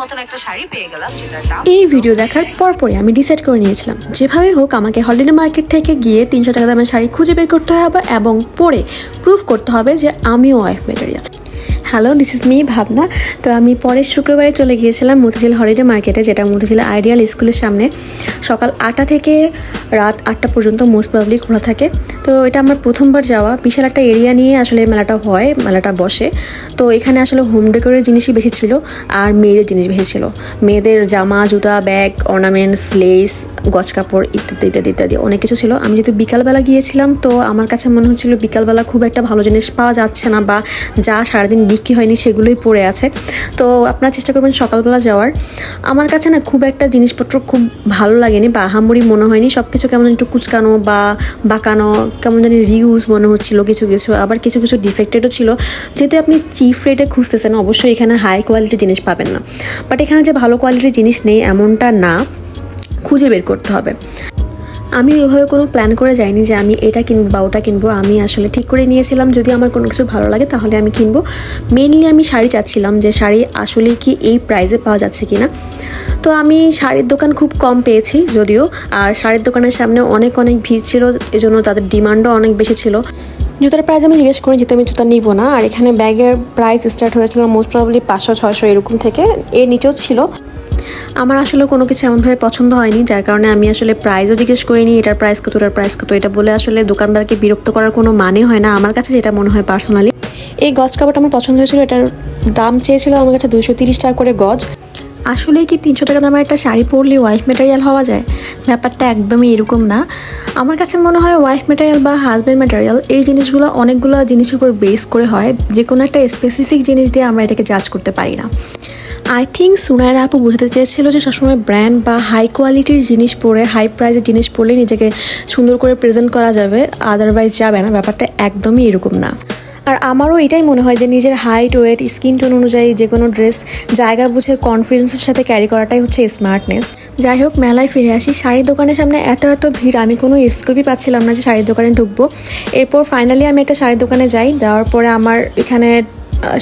মতন একটা শাড়ি পেয়ে গেলাম, যেটার দাম এই ভিডিও দেখার পরপরই আমি ডিসাইড করে নিয়েছিলাম যেভাবে হোক আমাকে হলিডে মার্কেট থেকে গিয়ে 300 টাকা দামের শাড়ি খুঁজে বের করতে হবে এবং পরে প্রুভ করতে হবে যে আমিও wife material. Hello, this is me ভাবনা। তো আমি পরের শুক্রবারে চলে গিয়েছিলাম মতিঝিল হলিডে মার্কেটে, যেটা মতিঝিল আইডিয়াল স্কুলের সামনে। সকাল 8টা থেকে রাত 8টা পর্যন্ত মোস্ট প্রবাবলি খোলা থাকে। তো এটা আমার প্রথমবার যাওয়া। বিশাল একটা এরিয়া নিয়ে আসলে মেলাটা হয়, মেলাটা বসে। তো এখানে আসলে হোম ডেকোরের জিনিসই বেশি ছিল আর মেয়েদের জিনিস বেশি ছিল। মেয়েদের জামা, জুতা, ব্যাগ, অর্নামেন্টস, লেস, গজ কাপড় ইত্যাদি ইত্যাদি ইত্যাদি অনেক কিছু ছিল। আমি যেহেতু বিকালবেলা গিয়েছিলাম, তো আমার কাছে মনে হচ্ছিল বিকালবেলা খুব একটা ভালো জিনিস পাওয়া যাচ্ছে না, বা যা সারাদিন বিক্রি হয়নি সেগুলোই পড়ে আছে। তো আপনারা চেষ্টা করবেন সকালবেলা যাওয়ার। আমার কাছে না খুব একটা জিনিসপত্র খুব ভালো লাগেনি বা আহামরি মনে হয়নি। সব কিছু কেমন একটু কুচকানো বা বাঁকানো, কেমন জানি রিউজ মনে হচ্ছিল কিছু কিছু, আবার কিছু কিছু ডিফেক্টেডও ছিল। যেহেতু আপনি চিপ রেটে খুঁজতেছেন, অবশ্যই এখানে হাই কোয়ালিটির জিনিস পাবেন না। বাট এখানে যে ভালো কোয়ালিটির জিনিস নেই এমনটা না, খুঁজে বের করতে হবে। আমি ওইভাবে কোনো প্ল্যান করে যাইনি যে আমি এটা কিনবো বা ওটা কিনবো। আমি আসলে ঠিক করে নিয়েছিলাম যদি আমার কোনো কিছু ভালো লাগে তাহলে আমি কিনবো। মেনলি আমি শাড়ি চাচ্ছিলাম যে শাড়ি আসলে কি এই প্রাইসে পাওয়া যাচ্ছে কি না। তো আমি শাড়ির দোকান খুব কম পেয়েছি যদিও, আর শাড়ির দোকানের সামনে অনেক অনেক ভিড় ছিল, এজন্য তাদের ডিমান্ডও অনেক বেশি ছিল। জুতার প্রাইস আমি জিজ্ঞেস করি যেহেতু আমি জুতা নিব না। আর এখানে ব্যাগের প্রাইস স্টার্ট হয়েছিল মোস্ট প্রবাবলি 500-600 এরকম থেকে, এর নিচেও ছিল। আমার আসলে কোনো কিছু এমনভাবে পছন্দ হয়নি, যার কারণে আমি আসলে প্রাইসও জিজ্ঞেস করিনি, এটার প্রাইস কত, এটার প্রাইস কত। এটা বলে আসলে দোকানদারকে বিরক্ত করার কোনো মানে হয় না, আমার কাছে যেটা মনে হয় পার্সোনালি। এই গজ কাপড়টা আমার পছন্দ হয়েছিল। এটার দাম চেয়েছিল আমার কাছে 230 টাকা করে গজ। আসলেই কি 300 টাকা দামের একটা শাড়ি পরলে ওয়াইফ ম্যাটেরিয়াল হওয়া যায়? ব্যাপারটা একদমই এরকম না। আমার কাছে মনে হয় ওয়াইফ ম্যাটেরিয়াল বা হাজব্যান্ড ম্যাটেরিয়াল এই জিনিসগুলো অনেকগুলো জিনিসের উপর বেস করে হয়। যে কোনো একটা স্পেসিফিক জিনিস দিয়ে আমরা এটাকে জাজ করতে পারি না। আই থিঙ্ক সুনায়রা আপু বোঝাতে চেয়েছিল যে সবসময় ব্র্যান্ড বা হাই কোয়ালিটির জিনিস পরে, হাই প্রাইসের জিনিস পরলে নিজেকে সুন্দর করে প্রেজেন্ট করা যাবে, আদারওয়াইজ যাবে না। ব্যাপারটা একদমই এরকম না। আর আমারও এটাই মনে হয় যে নিজের হাইট, ওয়েট, স্কিন টোন অনুযায়ী যে কোনো ড্রেস জায়গা বুঝে কনফিডেন্সের সাথে ক্যারি করাটাই হচ্ছে স্মার্টনেস। যাই হোক, মেলায় ফিরে আসি। শাড়ির দোকানের সামনে এত এত ভিড়, আমি কোনো স্কোপই পাচ্ছিলাম না যে শাড়ির দোকানে ঢুকবো। এরপর ফাইনালি আমি একটা শাড়ির দোকানে যাই। দেওয়ার পরে আমার এখানে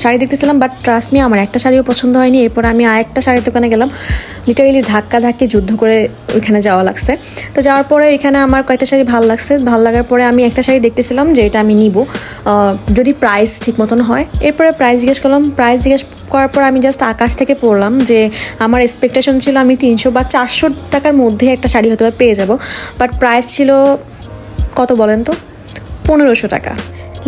শাড়ি দেখতেছিলাম, বাট ট্রাস্ট মি আমার একটা শাড়িও পছন্দ হয়নি। এরপর আমি আরেকটা শাড়ির দোকানে গেলাম। লিটারেলি ধাক্কা ধাক্কি যুদ্ধ করে ওইখানে যাওয়া লাগছে। তো যাওয়ার পরে এখানে আমার কয়েকটা শাড়ি ভালো লাগছে। ভালো লাগার পরে আমি একটা শাড়ি দেখতেছিলাম যে এটা আমি নিব যদি প্রাইস ঠিক মতন হয়। এরপরে প্রাইস জিজ্ঞেস করলাম। প্রাইস জিজ্ঞেস করার পর আমি জাস্ট আকাশ থেকে পড়লাম যে আমার এক্সপেকটেশন ছিল আমি 300 বা 400 টাকার মধ্যে একটা শাড়ি হয়তো পেয়ে যাব, বাট প্রাইস ছিল কত বলেন তো? 1500 টাকা।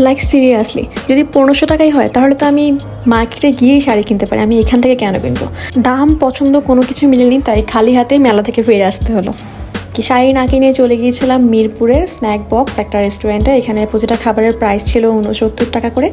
লাইক সিরিয়াসলি, যদি 1500 টাকাই হয় তাহলে তো আমি মার্কেটে গিয়েই শাড়ি কিনতে পারি, আমি এখান থেকে কেন কিনবো? দাম পছন্দ কোনো কিছু মিলেনি, তাই খালি হাতেই মেলা থেকে ফিরে আসতে হলো। কি শাড়ি না কিনে চলে গিয়েছিলাম মিরপুরের স্ন্যাক বক্স একটা রেস্টুরেন্টে। এখানে প্রতিটা খাবারের প্রাইস ছিল 69 টাকা করে।